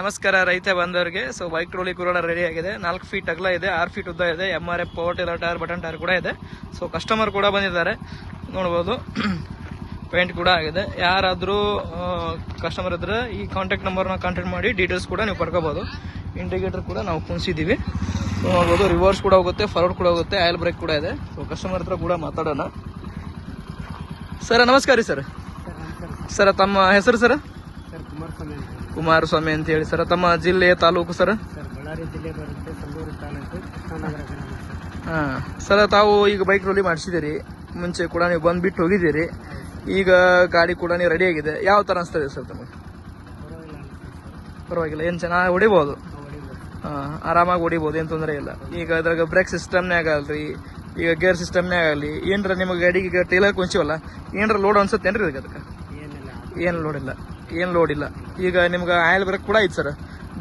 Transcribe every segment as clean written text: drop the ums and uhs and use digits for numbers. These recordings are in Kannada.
ನಮಸ್ಕಾರ ರೈತ ಬಂದವರಿಗೆ. ಸೊ ಬೈಕ್ ಟ್ರೋಲಿ ಕೂಡ ರೆಡಿ ಆಗಿದೆ. 4 ಫೀಟ್ ಅಗಲ ಇದೆ, 6 ಫೀಟ್ ಉದ್ದ ಇದೆ. MRF power tiller tyre, button tyre ಕೂಡ ಇದೆ. ಸೊ ಕಸ್ಟಮರ್ ಕೂಡ ಬಂದಿದ್ದಾರೆ, ನೋಡ್ಬೋದು. ಪೇಂಟ್ ಕೂಡ ಆಗಿದೆ. ಯಾರಾದರೂ ಕಸ್ಟಮರ್ ಇದ್ರೆ ಈ ಕಾಂಟ್ಯಾಕ್ಟ್ ನಂಬರ್ನ ಕಾಂಟ್ಯಾಕ್ಟ್ ಮಾಡಿ ಡೀಟೇಲ್ಸ್ ಕೂಡ ನೀವು ಪಡ್ಕೋಬಹುದು. ಇಂಡಿಕೇಟರ್ ಕೂಡ ನಾವು ಕುಣಿಸಿದ್ದೀವಿ, ನೋಡ್ಬೋದು. ರಿವರ್ಸ್ ಕೂಡ ಹೋಗುತ್ತೆ, ಫಾರ್ವರ್ಡ್ ಕೂಡ ಹೋಗುತ್ತೆ, ಆಯಿಲ್ ಬ್ರೇಕ್ ಕೂಡ ಇದೆ. ಸೊ ಕಸ್ಟಮರ್ ಹತ್ರ ಕೂಡ ಮಾತಾಡೋಣ. ಸರ್ ನಮಸ್ಕಾರ ರೀ. ಸರ್ ತಮ್ಮ ಹೆಸರು ಸರ್? ಕುಮಾರಸ್ವಾಮಿ ಅಂತ ಹೇಳಿ. ಸರ್ ತಮ್ಮ ಜಿಲ್ಲೆ, ತಾಲೂಕು ಸರ್? ಬಳ್ಳಾರಿ ಜಿಲ್ಲೆ ಬರುತ್ತೆ, ಸಂಡೂರು ತಾಲೂಕು, ಕೃಷ್ಣನಗರ ಗ್ರಾಮ. ಹಾಂ ಸರ್, ತಾವು ಈಗ ಬೈಕ್ ರೋಲಿ ಮಾಡಿಸಿದಿರಿ, ಮುಂಚೆ ಕೂಡ ನೀವು ಬಂದ್ಬಿಟ್ಟು ಹೋಗಿದ್ದೀರಿ. ಈಗ ಗಾಡಿ ಕೂಡ ನೀವು ರೆಡಿ ಆಗಿದೆ. ಯಾವ ಥರ ಅನಿಸ್ತದೆ ಸರ್ ತಮಗೆ? ಪರವಾಗಿಲ್ಲ, ಏನು ಚೆನ್ನಾಗಿ ಹೊಡಿಬೋದು. ಹಾಂ, ಆರಾಮಾಗಿ ಹೊಡಿಬೋದು, ಏನು ತೊಂದರೆ ಇಲ್ಲ. ಈಗ ಅದ್ರಾಗ ಬ್ರೇಕ್ ಸಿಸ್ಟಮ್ನೇ ಆಗಲ್ರಿ, ಈಗ ಗೇರ್ ಸಿಸ್ಟಮ್ನೇ ಆಗಲಿ, ಏನರ ನಿಮಗೆ ಗಾಡಿಗೆ ಈಗ ಟೇಲರ್ ಕುಂಚಿವಲ್ಲ, ಏನರ ಲೋಡ್ ಅನ್ಸುತ್ತೇನ್ರಿ ಅದಕ್ಕೆ? ಏನು ಲೋಡ್ ಇಲ್ಲ. ಈಗ ನಿಮ್ಗೆ ಆಯಿಲ್ ಬ್ರೇಕ್ ಕೂಡ ಐತೆ ಸರ್.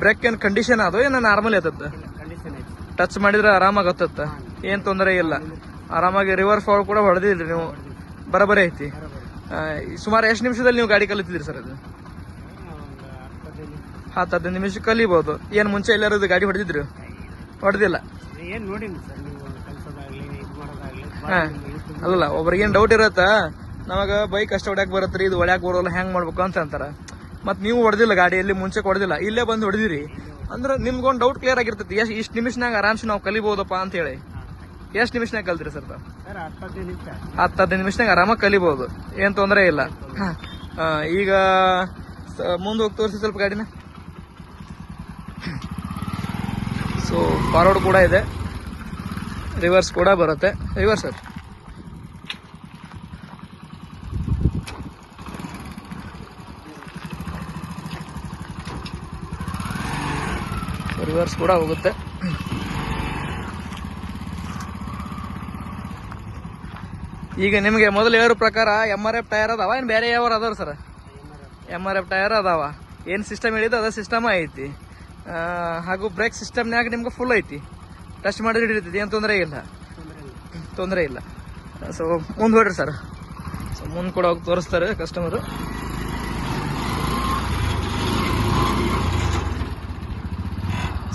ಬ್ರೇಕ್ ಏನು ಕಂಡೀಷನ್ ಅದು ಏನು ನಾರ್ಮಲ್ ಐತತ್ತ? ಟಚ್ ಮಾಡಿದ್ರೆ ಆರಾಮಾಗಿ ಹತ್ತತ್ತ, ಏನು ತೊಂದರೆ ಇಲ್ಲ. ಆರಾಮಾಗಿ ರಿವರ್ಸ್ ಫಾರ್ವರ್ಡ್ ಕೂಡ ಹೊಡೆದಿದ್ರಿ ನೀವು, ಬರಬರೇ ಐತಿ. ಸುಮಾರು ಎಷ್ಟು ನಿಮಿಷದಲ್ಲಿ ನೀವು ಗಾಡಿ ಕಲಿತಿದ್ರಿ ಸರ್? ಅದು 10-15 ನಿಮಿಷ ಕಲಿಬಹುದು. ಏನು ಮುಂಚೆ ಎಲ್ಲರೂ ಗಾಡಿ ಹೊಡೆದಿದ್ರು? ಹೊಡೆದಿಲ್ಲ. ಹಾಂ, ಅಲ್ಲ, ಒಬ್ರಿಗೇನು ಡೌಟ್ ಇರತ್ತಾ, ನಮಗ ಬೈಕ್ ಅಷ್ಟು ಹೊಡ್ಯಾಕ್ ಬರತ್ರಿ, ಇದು ಹೊಡ್ಯಾಕ್ ಬರೋಲ್ಲ, ಹೆಂಗ್ ಮಾಡ್ಬೇಕು ಅಂತ ಅಂತಾರ. ಮತ್ ನೀವು ಹೊಡೆದಿಲ್ಲ ಗಾಡಿಯಲ್ಲಿ, ಮುಂಚೆ ಹೊಡೆದಿಲ್ಲ, ಇಲ್ಲೇ ಬಂದು ಹೊಡೆದಿರಿ ಅಂದ್ರೆ ನಿಮ್ಗೊಂದು ಡೌಟ್ ಕ್ಲಿಯರ್ ಆಗಿರ್ತೈತಿ. ಇಷ್ಟು ನಿಮಿಷನಾಗ ಆರಾಮ್ಸಿ ನಾವು ಕಲಿಬಹುದಪ್ಪ ಅಂತ ಹೇಳಿ. ಎಷ್ಟು ನಿಮಿಷನಾಗ ಕಲ್ತ್ರಿ ಸರ್? 10-15 ನಿಮಿಷನಾಗ ಆರಾಮಾಗಿ ಕಲಿಬಹುದು, ಏನ್ ತೊಂದರೆ ಇಲ್ಲ. ಈಗ ಮುಂದೆ ಹೋಗಿ ತೋರಿಸಿ ಸ್ವಲ್ಪ ಗಾಡಿನ. ಸೊ ಫಾರ್ವರ್ಡ್ ಕೂಡ ಇದೆ, ರಿವರ್ಸ್ ಕೂಡ ಬರುತ್ತೆ. ರಿವರ್ಸ್ ಸರ್, ರಿವರ್ಸ್ ಕೂಡ ಹೋಗುತ್ತೆ. ಈಗ ನಿಮಗೆ ಮೊದಲು ಹೇಳೋ ಪ್ರಕಾರ MRF ಟೈರ್ ಅದಾವ, ಏನು ಬೇರೆ ಯಾವ ಅದಾವ ಸರ್? MRF ಟೈರ್ ಅದಾವ. ಏನು ಸಿಸ್ಟಮ್ ಹೇಳಿದ್ದು ಅದ ಸಿಸ್ಟಮ್ ಐತಿ. ಹಾಗೂ ಬ್ರೇಕ್ ಸಿಸ್ಟಮ್ನಾಗ ನಿಮ್ಗೆ ಫುಲ್ ಐತಿ, ಟಚ್ ಮಾಡಿದ್ರೆ ಹಿಡಿತೈತಿ, ಏನು ತೊಂದರೆ ಇಲ್ಲ. ಸೊ ಮುಂದೆ ಹೊಡ್ರಿ ಸರ್. ಸೊ ಮುಂದೆ ಕೂಡ ಹೋಗಿ ತೋರಿಸ್ತಾರೆ ಕಸ್ಟಮರು.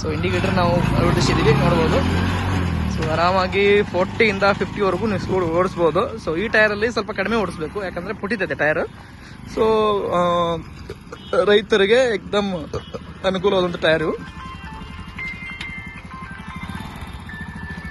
ಸೊ ಇಂಡಿಕೇಟರ್ ನಾವು ಅಳವಡಿಸಿದ್ದೀವಿ, ನೋಡ್ಬೋದು. ಸೊ ಆರಾಮಾಗಿ 40ಇಂದ 50ವರೆಗೂ ನೀವು ಸ್ಪೀಡ್ ಓಡಿಸ್ಬೋದು. ಸೊ ಈ ಟೈರಲ್ಲಿ ಸ್ವಲ್ಪ ಕಡಿಮೆ ಓಡಿಸ್ಬೇಕು, ಯಾಕಂದರೆ ಪುಟ್ಟಿತೈತೆ ಟೈರ್. ಸೊ ರೈತರಿಗೆ ಏಕ್ದಮ್ ಅನುಕೂಲವಾದಂಥ ಟೈರು.